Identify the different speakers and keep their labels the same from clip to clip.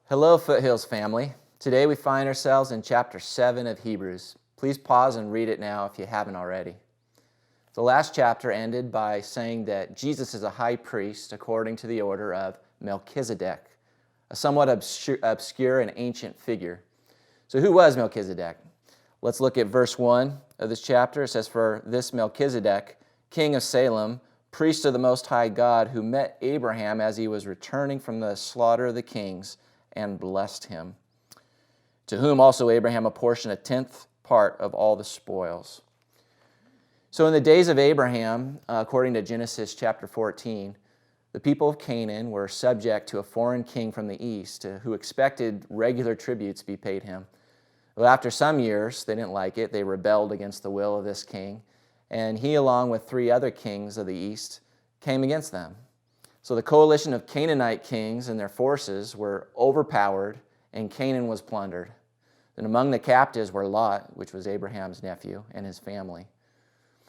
Speaker 1: Hello, Foothills family. Today we find ourselves in chapter 7 of Hebrews. Please pause and read it now if you haven't already. The last chapter ended by saying that Jesus is a high priest according to the order of Melchizedek, a somewhat obscure and ancient figure. So who was Melchizedek? Let's look at verse 1 of this chapter. It says, "For this Melchizedek, king of Salem, priest of the Most High God, who met Abraham as he was returning from the slaughter of the kings, and blessed him, to whom also Abraham apportioned a tenth part of all the spoils." So in the days of Abraham, according to Genesis chapter 14, the people of Canaan were subject to a foreign king from the east who expected regular tributes to be paid him. Well, after some years, they didn't like it. They rebelled against the will of this king, and he, along with 3 other kings of the east, came against them. So the coalition of Canaanite kings and their forces were overpowered, and Canaan was plundered. And among the captives were Lot, which was Abraham's nephew, and his family.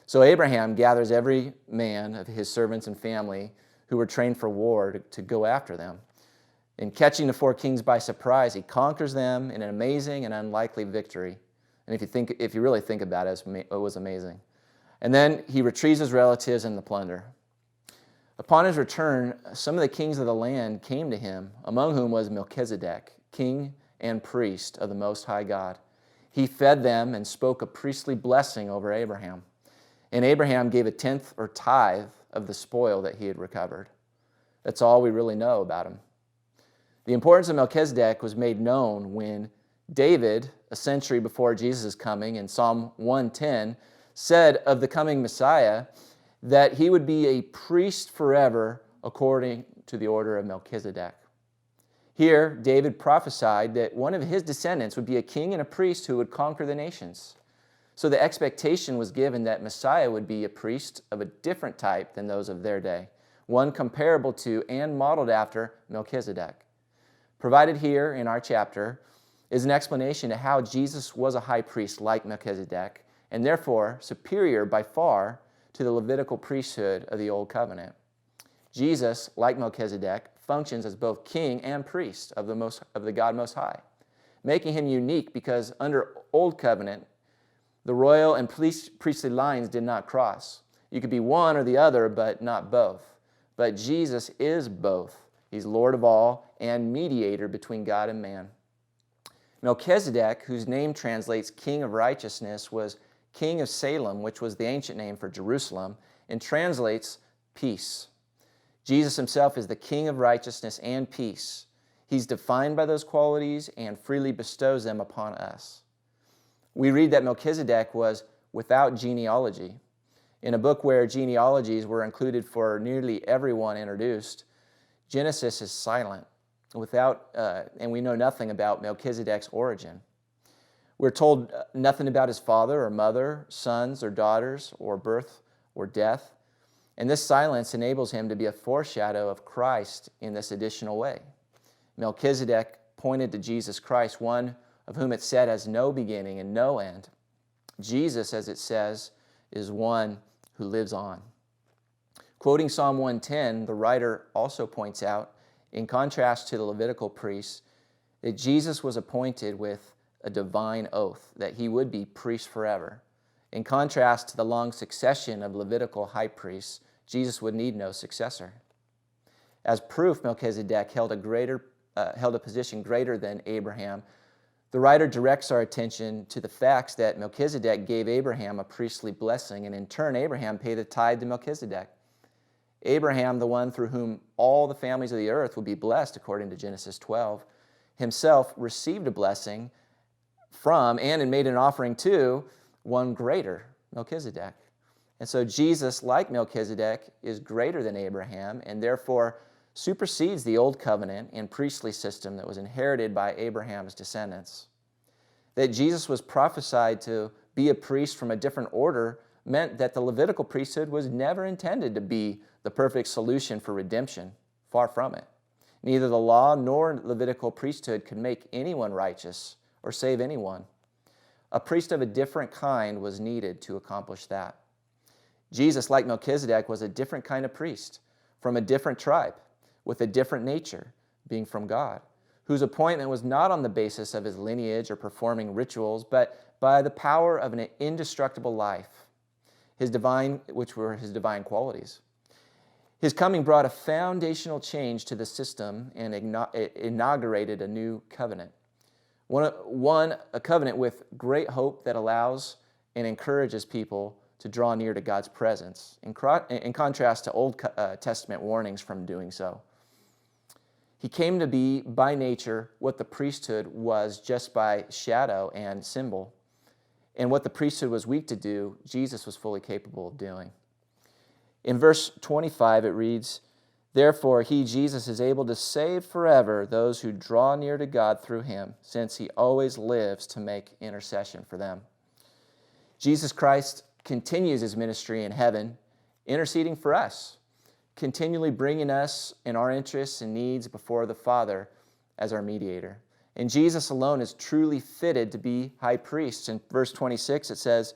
Speaker 1: So Abraham gathers every man of his servants and family who were trained for war to go after them. In catching the 4 kings by surprise, he conquers them in an amazing and unlikely victory. And if you really think about it, it was amazing. And then he retrieves his relatives in the plunder. Upon his return, some of the kings of the land came to him, among whom was Melchizedek, king and priest of the Most High God. He fed them and spoke a priestly blessing over Abraham. And Abraham gave a tenth or tithe of the spoil that he had recovered. That's all we really know about him. The importance of Melchizedek was made known when David, a century before Jesus' coming, in Psalm 110, said of the coming Messiah that he would be a priest forever according to the order of Melchizedek. Here, David prophesied that one of his descendants would be a king and a priest who would conquer the nations. So the expectation was given that Messiah would be a priest of a different type than those of their day, one comparable to and modeled after Melchizedek. Provided here in our chapter is an explanation of how Jesus was a high priest like Melchizedek, and therefore superior by far to the Levitical priesthood of the Old Covenant. Jesus, like Melchizedek, functions as both king and priest of the God Most High, making him unique because under Old Covenant, the royal and priestly lines did not cross. You could be one or the other, but not both. But Jesus is both. He's Lord of all and mediator between God and man. Melchizedek, whose name translates King of Righteousness, was king of Salem, which was the ancient name for Jerusalem, and translates peace. Jesus himself is the King of righteousness and peace. He's defined by those qualities and freely bestows them upon us. We read that Melchizedek was without genealogy. In a book where genealogies were included for nearly everyone introduced, Genesis is silent, and we know nothing about Melchizedek's origin. We're told nothing about his father or mother, sons or daughters, or birth or death. And this silence enables him to be a foreshadow of Christ in this additional way. Melchizedek pointed to Jesus Christ, one of whom it said has no beginning and no end. Jesus, as it says, is one who lives on. Quoting Psalm 110, the writer also points out, in contrast to the Levitical priests, that Jesus was appointed with a divine oath that he would be priest forever. In contrast to the long succession of Levitical high priests, Jesus would need no successor. As proof Melchizedek held a position greater than Abraham, the writer directs our attention to the facts that Melchizedek gave Abraham a priestly blessing, and in turn Abraham paid a tithe to Melchizedek. Abraham, the one through whom all the families of the earth would be blessed, according to Genesis 12, himself received a blessing from and made an offering to one greater, Melchizedek. And so Jesus, like Melchizedek, is greater than Abraham and therefore supersedes the old covenant and priestly system that was inherited by Abraham's descendants. That Jesus was prophesied to be a priest from a different order meant that the Levitical priesthood was never intended to be the perfect solution for redemption. Far from it. Neither the law nor Levitical priesthood could make anyone righteous or save anyone. A priest of a different kind was needed to accomplish that. Jesus, like Melchizedek, was a different kind of priest from a different tribe with a different nature, being from God, whose appointment was not on the basis of his lineage or performing rituals, but by the power of an indestructible life, which were his divine qualities. His coming brought a foundational change to the system and inaugurated a new covenant. A covenant with great hope that allows and encourages people to draw near to God's presence, in contrast to Old Testament warnings from doing so. He came to be, by nature, what the priesthood was just by shadow and symbol. And what the priesthood was weak to do, Jesus was fully capable of doing. In verse 25, it reads, "Therefore he, Jesus, is able to save forever those who draw near to God through him, since he always lives to make intercession for them." Jesus Christ continues his ministry in heaven, interceding for us, continually bringing us and our interests and needs before the Father as our mediator. And Jesus alone is truly fitted to be high priest. In verse 26, it says,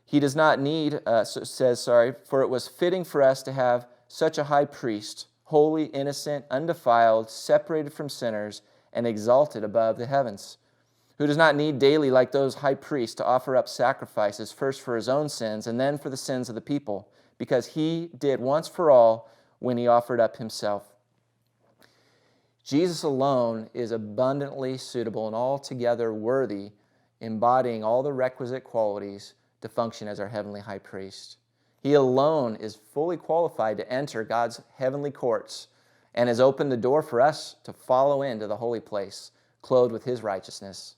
Speaker 1: "He does not need," "for it was fitting for us to have such a high priest, holy, innocent, undefiled, separated from sinners, and exalted above the heavens, who does not need daily, like those high priests, to offer up sacrifices, first for his own sins and then for the sins of the people, because he did once for all when he offered up himself." Jesus alone is abundantly suitable and altogether worthy, embodying all the requisite qualities to function as our heavenly high priest. He alone is fully qualified to enter God's heavenly courts and has opened the door for us to follow into the holy place, clothed with his righteousness.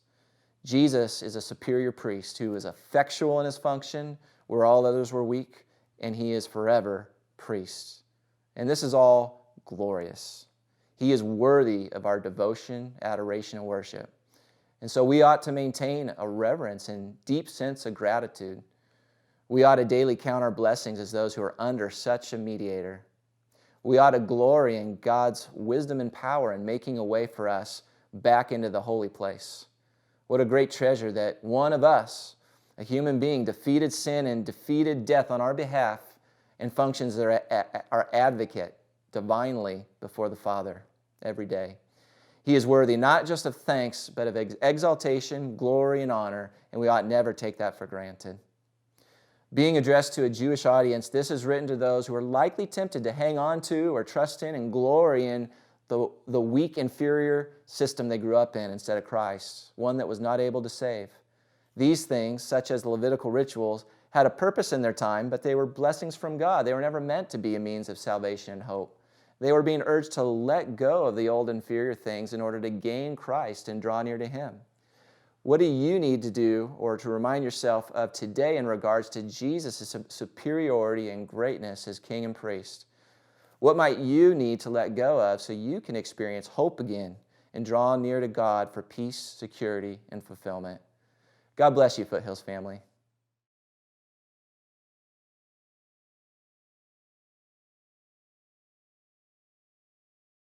Speaker 1: Jesus is a superior priest who is effectual in his function where all others were weak, and he is forever priest. And this is all glorious. He is worthy of our devotion, adoration, and worship. And so we ought to maintain a reverence and deep sense of gratitude. We ought to daily count our blessings as those who are under such a mediator. We ought to glory in God's wisdom and power in making a way for us back into the holy place. What a great treasure that one of us, a human being, defeated sin and defeated death on our behalf and functions as our advocate divinely before the Father every day. He is worthy not just of thanks, but of exaltation, glory, and honor, and we ought never take that for granted. Being addressed to a Jewish audience, this is written to those who are likely tempted to hang on to or trust in and glory in the weak, inferior system they grew up in instead of Christ, one that was not able to save. These things, such as the Levitical rituals, had a purpose in their time, but they were blessings from God. They were never meant to be a means of salvation and hope. They were being urged to let go of the old inferior things in order to gain Christ and draw near to him. What do you need to do or to remind yourself of today in regards to Jesus' superiority and greatness as King and Priest? What might you need to let go of so you can experience hope again and draw near to God for peace, security, and fulfillment? God bless you, Foothills family.